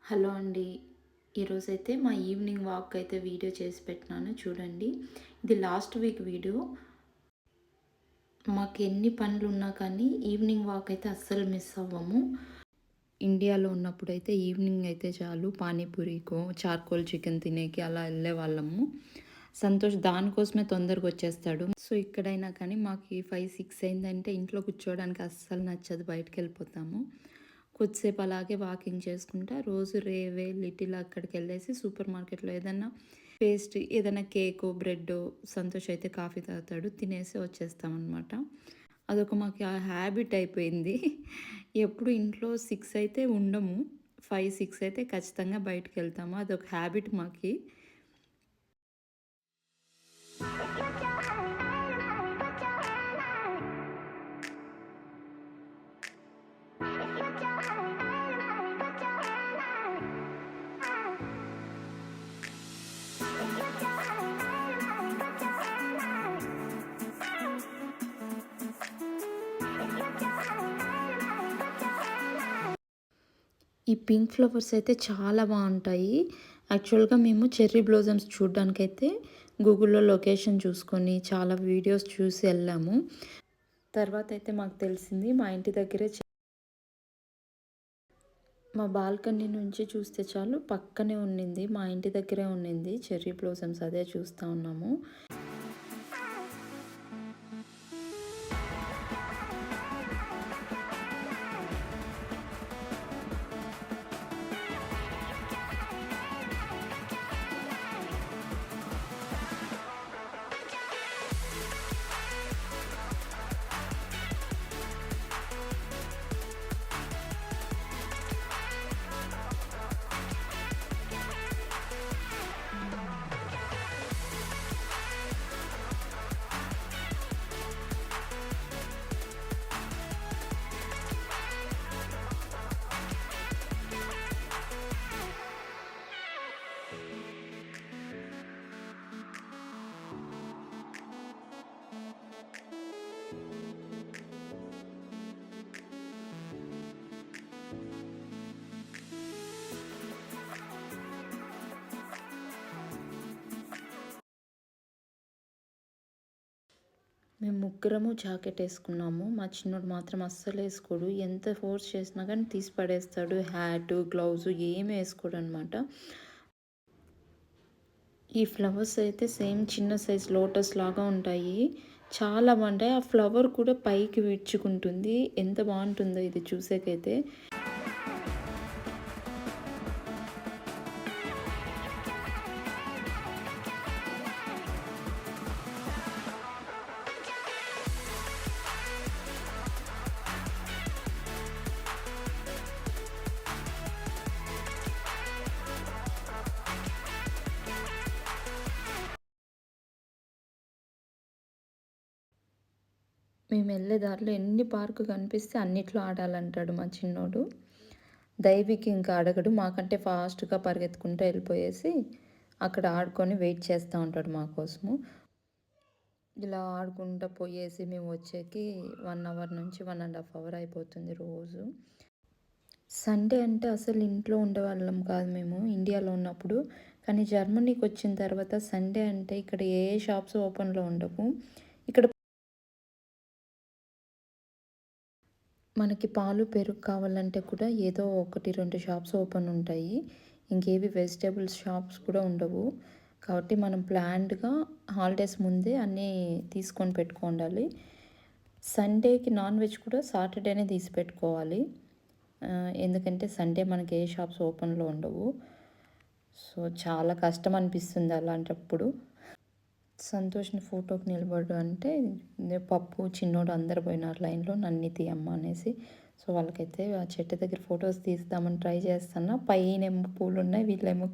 Hello అండి. ఈరోజైతే మా ఈవినింగ్ వాక్ అయితే వీడియో చేసి పెట్టినాను చూడండి. ఇది లాస్ట్ వీక్ వీడియో. మాకు ఎన్ని పనులున్నా కానీ ఈవినింగ్ వాక్ అయితే అస్సలు మిస్ అవ్వము. ఇండియాలో ఉన్నప్పుడైతే ఈవినింగ్ అయితే చాలు పానీపూరికో, చార్కోల్ చికెన్ తినేకి అలా వెళ్ళేవాళ్ళము. సంతోష్ దానికోసమే తొందరగా వచ్చేస్తాడు. సో ఇక్కడైనా కానీ మాకు 5, 6 అయిందంటే ఇంట్లో కూర్చోవడానికి అస్సలు నచ్చదు. బయటకు వెళ్ళిపోతాము. కొద్దిసేపు అలాగే వాకింగ్ చేసుకుంటా రోజు రేవే లిటిల్ అక్కడికి వెళ్ళేసి సూపర్ మార్కెట్లో ఏదన్నా పేస్ట్ ఏదైనా కేకో బ్రెడ్డో సంతోష్ అయితే కాఫీ తాగుతాడు తినేసి వచ్చేస్తామన్నమాట. అదొక మాకు ఆ హ్యాబిట్ అయిపోయింది. ఎప్పుడు ఇంట్లో 6 అయితే ఉండము. 5, 6 అయితే ఖచ్చితంగా బయటికి వెళ్తాము. అదొక హ్యాబిట్ మాకి. ఈ పింక్ ఫ్లవర్స్ అయితే చాలా బాగుంటాయి. యాక్చువల్గా మేము చెర్రీ బ్లోజమ్స్ చూడడానికైతే గూగుల్లో లొకేషన్ చూసుకొని చాలా వీడియోస్ చూసి వెళ్ళాము. తర్వాత అయితే మాకు తెలిసింది మా ఇంటి దగ్గరే మా బాల్కనీ నుంచి చూస్తే చాలు పక్కనే ఉన్నింది. మా ఇంటి దగ్గరే ఉన్నింది చెర్రీ బ్లోసమ్స్. అదే చూస్తూ ఉన్నాము. మేము ముగ్గురము జాకెట్ వేసుకున్నాము. మా చిన్నోడు మాత్రం అస్సలు వేసుకోడు. ఎంత ఫోర్స్ చేసినా కానీ తీసి పడేస్తాడు. హ్యాటు గ్లౌజు ఏమి వేసుకోడు అనమాట. ఈ ఫ్లవర్స్ అయితే సేమ్ చిన్న సైజ్ లోటస్ లాగా ఉంటాయి. చాలా బాగుంటాయి. ఆ ఫ్లవర్ కూడా పైకి విచ్చుకుంటుంది. ఎంత బాగుంటుందో ఇది చూసేకైతే. మేము వెళ్ళే దారిలో ఎన్ని పార్కు కనిపిస్తే అన్నిట్లో ఆడాలంటాడు మా చిన్నోడు. దైవికి ఇంకా అడగడు. మాకంటే ఫాస్ట్గా పరిగెత్తుకుంటూ వెళ్ళిపోయేసి అక్కడ ఆడుకొని వెయిట్ చేస్తూ ఉంటాడు మా కోసము. ఇలా ఆడుకుంటూ పోయేసి మేము వచ్చేకి 1 అవర్ నుంచి 1.5 అవర్ అయిపోతుంది రోజు. సండే అంటే అసలు ఇంట్లో ఉండేవాళ్ళం కాదు మేము ఇండియాలో ఉన్నప్పుడు. కానీ జర్మనీకి వచ్చిన తర్వాత సండే అంటే ఇక్కడ ఏ షాప్స్ ఓపెన్లో ఉండవు. ఇక్కడ మనకి పాలు పెరుగు కావాలంటే కూడా ఏదో 1, 2 షాప్స్ ఓపెన్ ఉంటాయి. ఇంకేవి వెజిటేబుల్స్ షాప్స్ కూడా ఉండవు. కాబట్టి మనం ప్లాన్డ్గా హాలిడేస్ ముందే అన్నీ తీసుకొని పెట్టుకోండాలి. సండేకి నాన్ వెజ్ కూడా సాటర్డేనే తీసి పెట్టుకోవాలి. ఎందుకంటే సండే మనకి ఏ షాప్స్ ఓపెన్లో ఉండవు. సో చాలా కష్టం అనిపిస్తుంది అలాంటప్పుడు. సంతోష్ని ఫోటోకి నిలబడు అంటే పప్పు చిన్నోడు అందరు పోయినారు లైన్లో నన్ను తీయమ్మ అనేసి. సో వాళ్ళకైతే ఆ చెట్టు దగ్గర ఫొటోస్ తీద్దామని ట్రై చేస్తున్నా. పైనేమో పూలు ఉన్నాయి, వీళ్ళేమో